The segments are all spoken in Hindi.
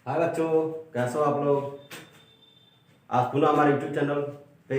हाय बच्चों, कैसे हो आप लोग। आज पुनः हमारे यूट्यूब चैनल पे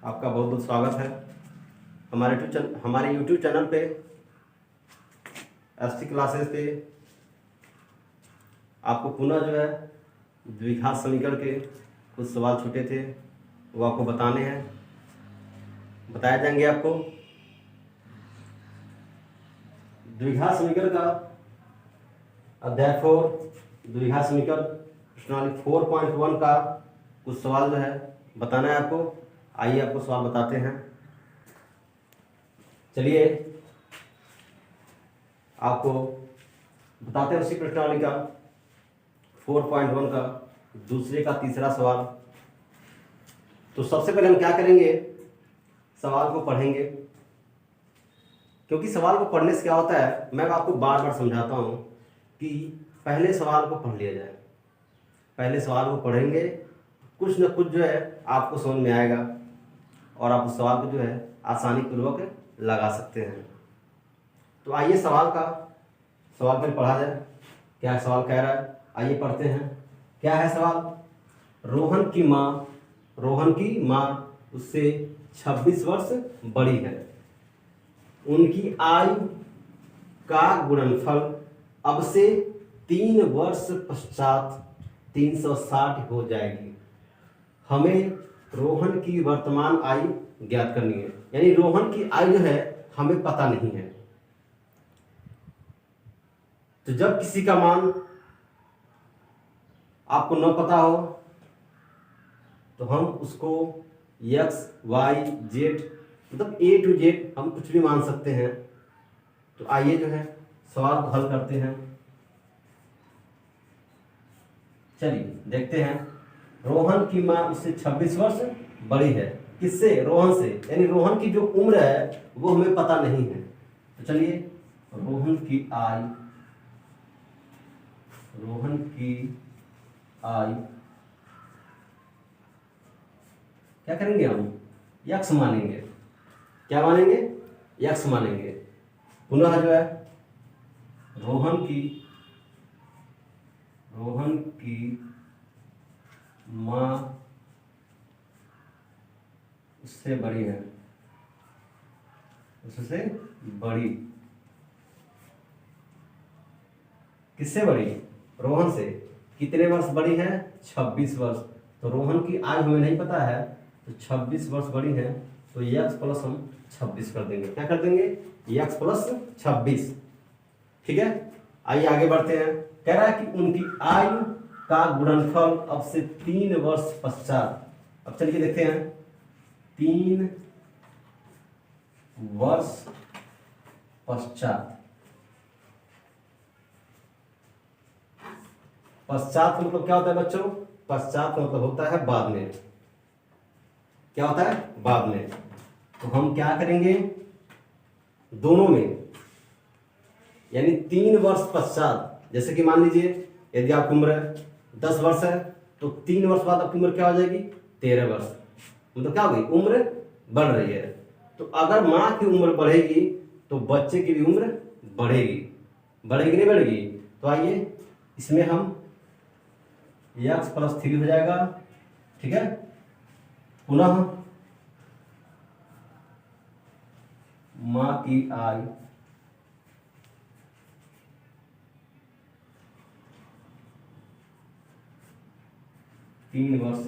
आपका बहुत बहुत स्वागत है। हमारे यूट्यूब चैनल पे एसटी क्लासेस पे आपको पुनः जो है द्विघात समीकरण के कुछ सवाल छूटे थे वो आपको बताने हैं, बताए जाएंगे आपको। द्विघात समीकरण का अध्याय 4 द्विघात समीकरण प्रश्नावली 4.1 का कुछ सवाल जो है बताना है आपको। आइए आपको सवाल बताते हैं। चलिए आपको बताते हैं उसी प्रश्नावली का 4.1 का दूसरे का तीसरा सवाल। तो सबसे पहले हम क्या करेंगे, सवाल को पढ़ेंगे, क्योंकि सवाल को पढ़ने से क्या होता है, मैं आपको बार बार समझाता हूँ कि पहले सवाल को पढ़ लिया जाए। पहले सवाल को पढ़ेंगे, कुछ न कुछ जो है आपको समझ में आएगा और आप उस सवाल को जो है आसानी पूर्वक लगा सकते हैं। तो आइए सवाल पहले पढ़ा जाए। क्या सवाल कह रहा है, आइए पढ़ते हैं। क्या है सवाल। रोहन की माँ उससे 26 वर्ष बड़ी है। उनकी आयु का गुणनफल अब से 3 वर्ष पश्चात 360 हो जाएगी। हमें रोहन की वर्तमान आयु ज्ञात करनी है। यानी रोहन की आयु जो है हमें पता नहीं है। तो जब किसी का मान आपको न पता हो तो हम उसको x, y, z मतलब A to Z हम कुछ भी मान सकते हैं। तो आइए जो है सवाल को हल करते हैं। चलिए देखते हैं। रोहन की माँ उससे 26 वर्ष बड़ी है। किससे? रोहन से। यानी रोहन की जो उम्र है वो हमें पता नहीं है। तो चलिए रोहन की आयु क्या करेंगे हम, यक्स मानेंगे। क्या मानेंगे? यक्स मानेंगे। पुनः जो है रोहन की माँ उससे बड़ी है। उससे बड़ी किससे बड़ी? रोहन से। कितने वर्ष बड़ी है? 26 वर्ष। तो रोहन की आयु हमें नहीं पता है, तो 26 वर्ष बड़ी है। तो x प्लस हम 26 कर देंगे। क्या कर देंगे? x plus 26। ठीक है, आइए आगे बढ़ते हैं। कह रहा है कि उनकी आयु का गुणनफल अब से 3 वर्ष पश्चात। अब चलिए देखते हैं। 3 वर्ष पश्चात मतलब क्या होता है बच्चों? पश्चात मतलब होता है बाद में। क्या होता है? बाद में। तो हम क्या करेंगे, दोनों में, यानी 3 वर्ष पश्चात। जैसे कि मान लीजिए यदि आपकी उम्र 10 वर्ष है तो 3 वर्ष बाद आपकी उम्र क्या हो जाएगी? 13 वर्ष। मतलब क्या हो गई? उम्र बढ़ रही है। तो अगर माँ की उम्र बढ़ेगी तो बच्चे की भी उम्र बढ़ेगी। बढ़ेगी नहीं बढ़ेगी? तो आइए इसमें हम x प्लस 3 हो जाएगा। ठीक है, पुनः माँ की आयु तीन वर्ष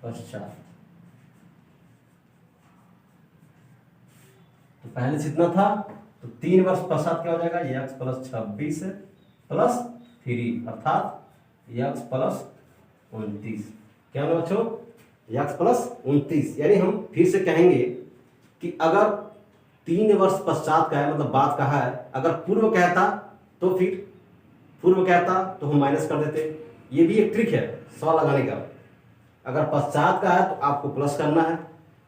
पश्चात। तो पहले से इतना था, तो 3 वर्ष पश्चात क्या हो जाएगा? x प्लस 26 प्लस 3 अर्थात x प्लस 29। क्या होगा बच्चों? x plus 29। यानी हम फिर से कहेंगे कि अगर 3 वर्ष पश्चात का है मतलब बात कहा है, अगर पूर्व कहता तो हम माइनस कर देते। ये भी एक ट्रिक है सवाल लगाने का। अगर पश्चात का है तो आपको प्लस करना है,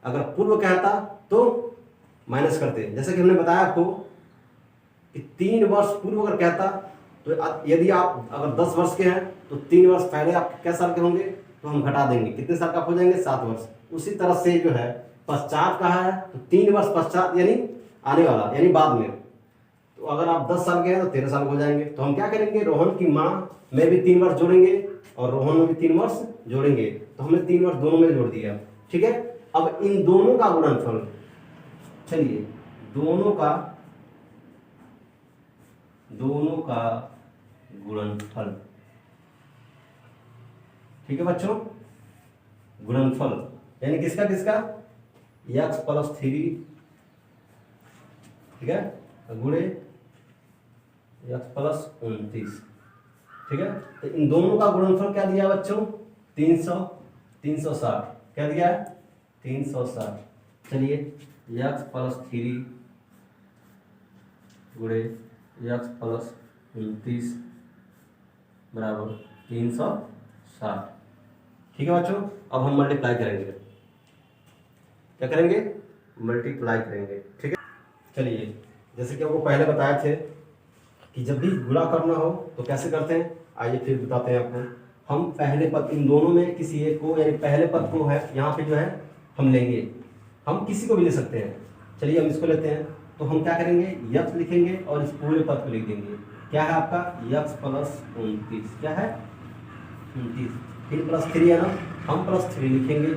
अगर पूर्व कहता तो माइनस करते। जैसे कि हमने बताया आपको कि 3 वर्ष पूर्व अगर कहता तो यदि आप अगर 10 वर्ष के हैं तो 3 वर्ष पहले आप कितने साल के होंगे, तो हम घटा देंगे। कितने साल का हो जाएंगे? 7 वर्ष। उसी तरह से जो है पश्चात कहा है तो 3 वर्ष पश्चात यानी आने वाला, यानी बाद में। तो अगर आप 10 साल के हैं तो 13 साल हो जाएंगे। तो हम क्या करेंगे, रोहन की माँ में भी 3 वर्ष जोड़ेंगे और रोहन में भी 3 वर्ष जोड़ेंगे। तो हमने 3 वर्ष दोनों में जोड़ दिया, ठीक है। अब इन दोनों का गुणनफल, चलिए दोनों का गुणनफल, ठीक है बच्चों, गुणनफल यानी किसका किसका, x प्लस 3, ठीक है, गुणे x प्लस 29, ठीक है। तो इन दोनों का गुणनफल क्या दिया बच्चों, 360, क्या दिया है 360। चलिए x प्लस 3 गुणे x प्लस 29 बराबर 360, ठीक है बच्चों। अब हम मल्टीप्लाई करेंगे, क्या करेंगे, मल्टीप्लाई करेंगे, ठीक है। चलिए जैसे कि आपको पहले बताए थे कि जब भी गुणा करना हो तो कैसे करते हैं, आइए फिर बताते हैं आपको। हम पहले पद, इन दोनों में किसी एक को, यानी पहले पद को है यहाँ पे जो है हम लेंगे, हम किसी को भी ले सकते हैं। चलिए हम इसको लेते हैं, तो हम क्या करेंगे, यक्स लिखेंगे और इस पूरे पद को लिख देंगे। क्या है आपका, यक्स प्लस 29, क्या है 29, फिर प्लस 3 है ना, हम प्लस 3 लिखेंगे,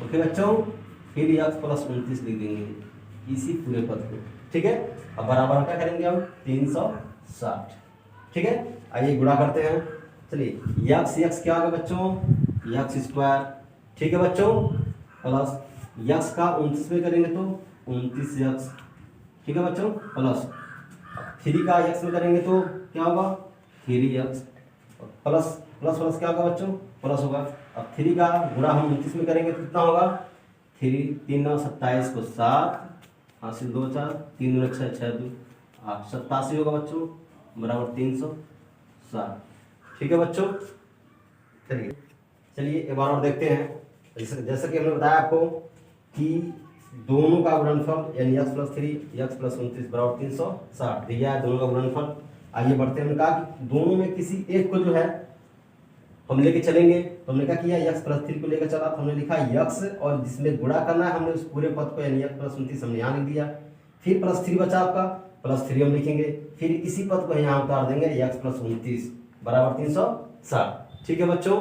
ओके बच्चों, फिर यक्स प्लस 29 लिख देंगे इसी पूरे पद को, ठीक है। अब बराबर क्या करेंगे हम 360, ठीक है। आइए गुणा करते हैं, चलिए यक्स यक्स क्या होगा बच्चों, यक्स स्क्वायर, ठीक है बच्चों, प्लस यक्स का 29 में करेंगे तो 29 यक्स, ठीक है बच्चों, प्लस 3 का यक्स में करेंगे तो क्या होगा 3 यक्स, प्लस प्लस प्लस क्या होगा बच्चों, प्लस होगा। अब 3 का गुणा हम 29 में करेंगे तो कितना होगा, 3 3 9 27 को 7, हासिल 2 4 3 2 6 6 2 8 87 होगा बच्चों, बराबर 360, ठीक है बच्चों। चलिए चलिए एक बार और देखते हैं, जैसे कि हमने बताया आपको कि दोनों का गुणनफल यानी x प्लस 3 x प्लस 29 बराबर 360 दिया है दोनों का गुणनफल। आइए बढ़ते हैं, हमने कहा कि दोनों में किसी एक को जो है हम लेके चलेंगे, तो हमने क्या किया, x प्लस 3 को लेकर चला, तो हमने लिखा x और जिसमें गुणा करना है हमने उस पूरे पद को यानी x प्लस 29 हमने यहाँ लिख दिया, फिर प्लस 3 बचा आपका, प्लस 3 हम लिखेंगे, फिर इसी पद को यहाँ उतार देंगे x प्लस 29 बराबर 360, ठीक है बच्चों।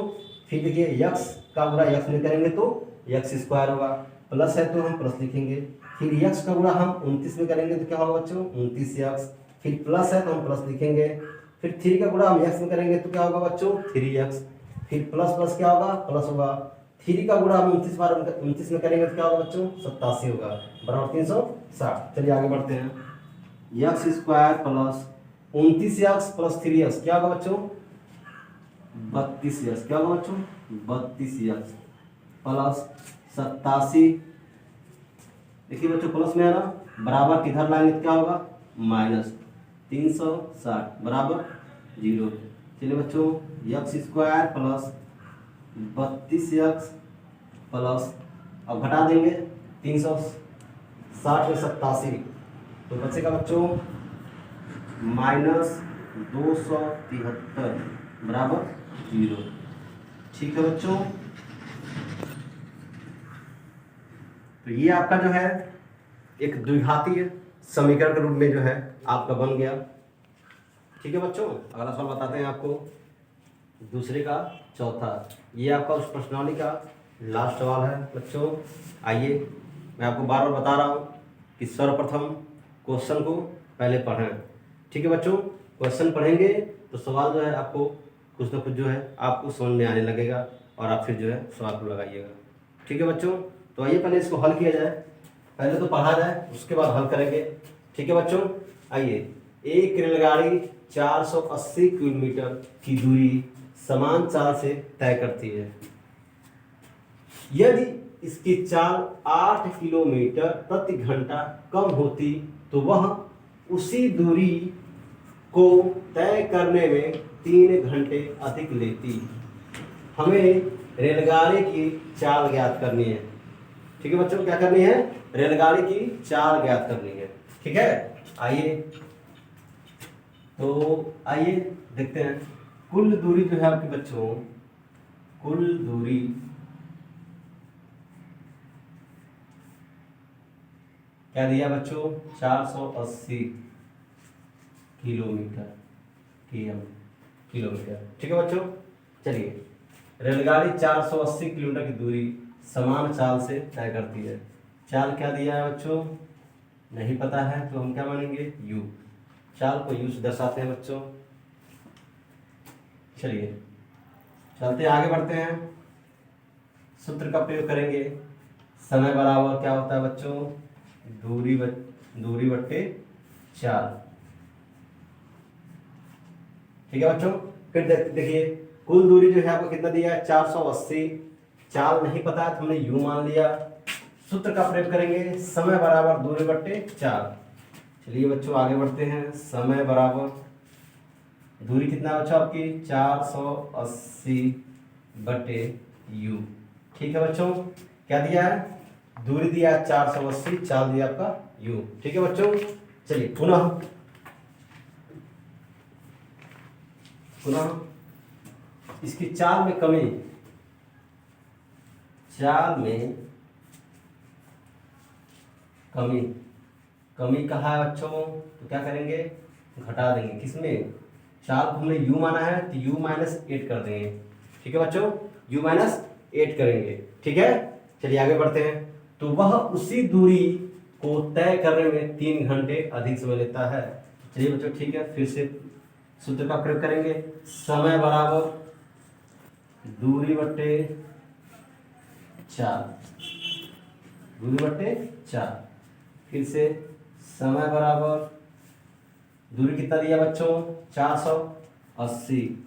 फिर देखिए x का गुणा x में करेंगे तो x स्क्वायर होगा, प्लस है तो हम प्लस लिखेंगे, फिर x का गुणा हम 29 में करेंगे तो क्या होगा बच्चों 29x, फिर प्लस है तो हम प्लस लिखेंगे, फिर 3 का गुणा हम x में करेंगे तो क्या होगा बच्चों 3x, फिर प्लस प्लस क्या होगा प्लस होगा, 3 का गुणा हम 29 बार 29 में करेंगे तो क्या होगा बच्चों 87 होगा, बराबर 360। चलिए आगे बढ़ते हैं, x square plus 29x plus 3x क्या होगा बच्चों 32x, क्या होगा बच्चों 32x प्लस 87, देखिए बच्चों प्लस में है ना, बराबर किधर लाएंगे तो क्या होगा माइनस 360 बराबर 0। चलिए बच्चों x square plus 32x plus, अब घटा देंगे 360 में 87 तो बचेगा बच्चों माइनस 273 बराबर 0, ठीक है बच्चों। तो ये आपका जो है एक द्विघातीय समीकरण के रूप में जो है आपका बन गया, ठीक है बच्चों। अगला सवाल बताते हैं आपको, दूसरे का चौथा, ये आपका उस प्रश्नावली का लास्ट सवाल है बच्चों। आइए मैं आपको बार बार बता रहा हूँ कि सर्वप्रथम क्वेश्चन को पहले पढ़ें, ठीक है बच्चों। क्वेश्चन पढ़ेंगे तो सवाल जो है आपको कुछ ना कुछ जो है आपको समझ में आने लगेगा और आप फिर जो है सवाल को लगाइएगा, ठीक है बच्चों। तो आइए पहले इसको हल किया जाए, पहले तो पढ़ा जाए उसके बाद हल करेंगे, ठीक है बच्चों। आइए, एक रेलगाड़ी 480 किलोमीटर की दूरी समान चाल से तय करती है। यदि इसकी चाल 8 किलोमीटर प्रति घंटा कम होती तो वह उसी दूरी को तय करने में 3 घंटे अधिक लेती। हमें रेलगाड़ी की चाल ज्ञात करनी है, ठीक है बच्चों। क्या करनी है, रेलगाड़ी की चाल ज्ञात करनी है, ठीक है। आइए तो आइए देखते हैं, कुल दूरी जो है आपके बच्चों, कुल दूरी क्या दिया बच्चों 480, किलोमीटर, km किलोमीटर। ठीक है बच्चों, चलिए रेलगाड़ी 480 किलोमीटर की दूरी समान चाल से तय करती है। चाल क्या दिया है बच्चों, नहीं पता है तो हम क्या मानेंगे, u। चाल को u से दर्शाते हैं बच्चों। चलिए चलते आगे बढ़ते हैं, सूत्र का प्रयोग करेंगे। समय बराबर क्या होता है बच्चों, दूरी बट्टे चाल। ठीक है बच्चों, फिर देखिए कुल दूरी जो है आपको कितना दिया है, 480। चाल नहीं पता है तो हमने u मान लिया। सूत्र का प्रयोग करेंगे, समय बराबर दूरी बट्टे चाल। चलिए बच्चों आगे बढ़ते हैं, समय बराबर दूरी कितना बच्चों आपकी 480 बटे u। ठीक है बच्चों, क्या दिया है, दूरी दिया है 480, चाल दिया आपका u। ठीक है बच्चों, चलिए पुनः इसकी चाल में कमी, चाल में कमी कहा है बच्चों, तो क्या करेंगे, घटा देंगे। किसमें, चाल को हमने u माना है तो u माइनस 8 कर देंगे। ठीक है बच्चों, u माइनस 8 करेंगे। ठीक है, चलिए आगे बढ़ते हैं। तो वह उसी दूरी को तय करने में 3 घंटे अधिक समय लेता है। चलिए बच्चों ठीक है, फिर से सूत्र का प्रयोग करेंगे। समय बराबर दूरी बट्टे चाल, दूरी बट्टे चाल। फिर से समय बराबर दूरी कितना दिया बच्चों, 480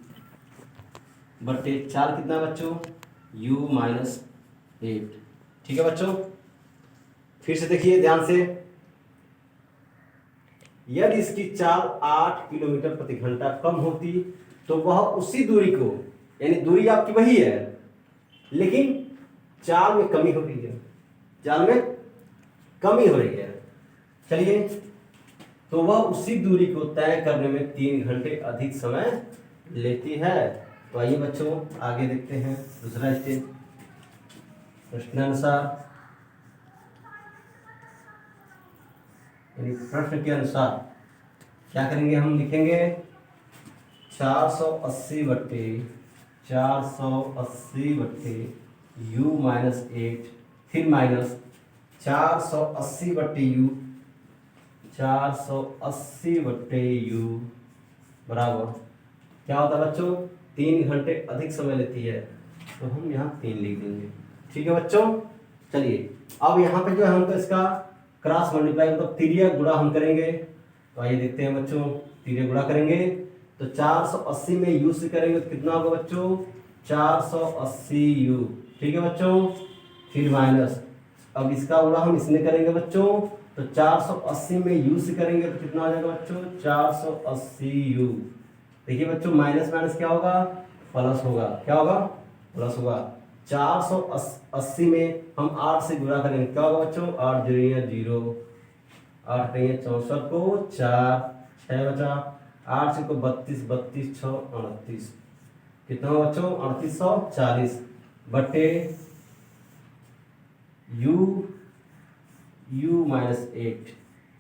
बट्टे चाल कितना बच्चों, u माइनस 8। ठीक है बच्चों, फिर से देखिए ध्यान से, यदि इसकी चाल 8 किलोमीटर प्रति घंटा कम होती तो वह उसी दूरी को, यानी दूरी आपकी वही है लेकिन चाल में कमी हो रही है, चाल में कमी हो रही है। चलिए, तो वह उसी दूरी को तय करने में 3 घंटे अधिक समय लेती है। तो आइए बच्चों आगे देखते हैं दूसरा स्टेप। प्रश्नानुसार, यानी प्रश्न के अनुसार क्या करेंगे, हम लिखेंगे 480 बट्टे u माइनस 8, फिर माइनस 480 बट्टे u, 480 बट्टे u बराबर क्या होता है बच्चों, 3 घंटे अधिक समय लेती है, तो हम यहाँ 3 लिख देंगे। ठीक है बच्चों, चलिए अब यहाँ पे जो है हमको इसका क्रॉस मल्टीप्लाई मतलब तिर्यक गुणा हम करेंगे। तो आइए देखते हैं बच्चों, तिर्यक गुणा करेंगे तो 480 में u से करेंगे तो कितना होगा बच्चों, 480u। ठीक है बच्चों, फिर माइनस, अब इसका गुणा हम इसमें करेंगे बच्चों, तो 480 में u से करेंगे तो कितना आ जाएगा बच्चों, 480u। देखिए बच्चों माइनस माइनस क्या होगा, प्लस होगा। क्या होगा, प्लस होगा। 480 में हम 8 से गुणा करेंगे, क्या होगा बच्चों, 8 0, 8 64 को 4, 6 बचा, 8 से को 32, 32 6 38, कितना होगा बच्चों, 3840 बटे u माइनस 8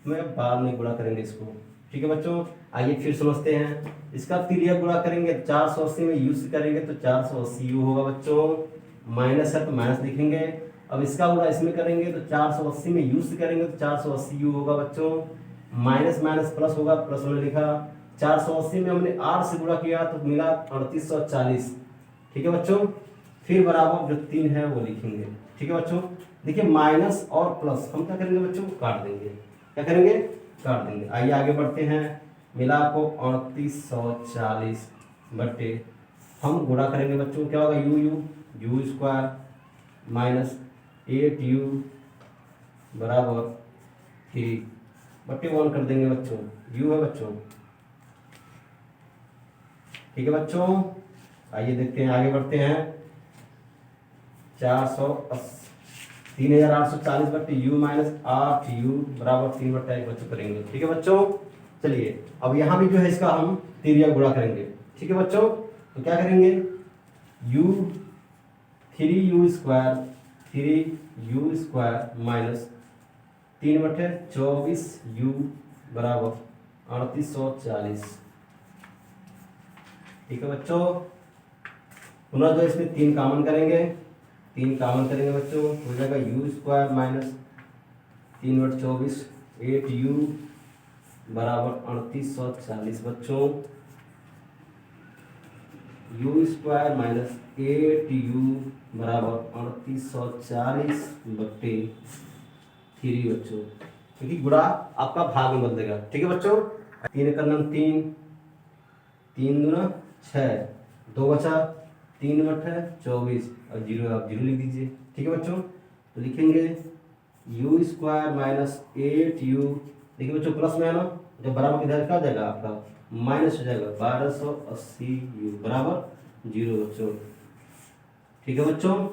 में बाद में गुणा करेंगे इसको। ठीक है बच्चों, आइए फिर समझते हैं। इसका तिर्यक गुणा करेंगे, 480 में u से करेंगे तो 480u होगा बच्चों, माइनस है तो माइनस लिखेंगे। अब इसका गुणा इसमें करेंगे तो 480 में u से करेंगे तो 480u होगा बच्चों, माइनस माइनस प्लस होगा, प्लस में लिखा। 480 में हमने 8 से गुणा किया तो मिला 3840। ठीक है बच्चों, फिर बराबर जो 3 है वो लिखेंगे। ठीक है बच्चों, देखिए माइनस और प्लस हम क्या करेंगे बच्चों, काट देंगे। क्या करेंगे, काट देंगे। आइए आगे बढ़ते हैं, मिला आपको 3840 बटे, हम गुणा करेंगे बच्चों, क्या होगा, u स्क्वायर माइनस 8u बराबर 3 बटे 1 कर देंगे बच्चों, u है बच्चों। ठीक है बच्चों, आइए देखते हैं, आगे बढ़ते हैं। 3840 बटे u माइनस 8u बराबर 3 बटे 1 बच्चों करेंगे। ठीक है बच्चों, चलिए अब यहाँ भी जो है इसका हम तिर्यक गुणा करेंगे। ठीक है बच्चों, तो क्या करेंगे, 3u स्क्वायर माइनस 3 बटे 24u बराबर 3840। ठीक है बच्चों, पुनः जो इसमें 3 कॉमन करेंगे, 3 कॉमन करेंगे बच्चों, हो जाएगा u स्क्वायर माइनस 3/24 8u बराबर 3840 बच्चों। u स्क्वायर माइनस 8u बराबर 3840/3 बच्चों, क्योंकि गुणा आपका भाग में बदलेगा। ठीक है बच्चों, 3 का नम 3, 3 दूना 6, 2 बचा, 3 बट है 24 और 0 आप 0 लिख दीजिए। ठीक है बच्चों, तो लिखेंगे u स्क्वायर माइनस 8u, देखिए बच्चों प्लस में है ना, जब बराबर किधर क्या हो जाएगा आपका माइनस हो जाएगा, 1280u बराबर 0 बच्चों। ठीक है बच्चों,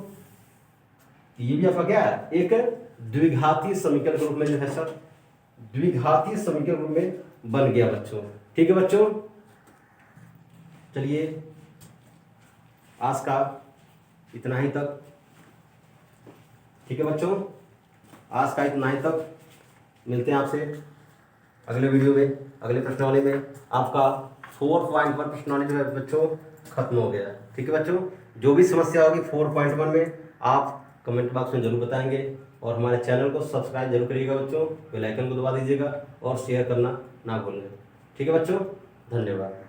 ये भी आपका क्या है, एक द्विघातीय समीकरण के रूप में जो है सर, द्विघातीय समीकरण रूप में बन गया बच्चों। ठीक है बच्चों, चलिए आज का इतना ही तक। ठीक है बच्चों, आज का इतना ही तक, मिलते हैं आपसे अगले वीडियो में, अगले प्रश्नावली में। आपका 4.1 प्रश्नावली जो है बच्चों खत्म हो गया। ठीक है बच्चों, जो भी समस्या होगी 4.1 में आप कमेंट बॉक्स में जरूर बताएंगे, और हमारे चैनल को सब्सक्राइब जरूर करिएगा बच्चों, बेल आइकन को दबा दीजिएगा और शेयर करना ना भूलें। ठीक है बच्चों, धन्यवाद।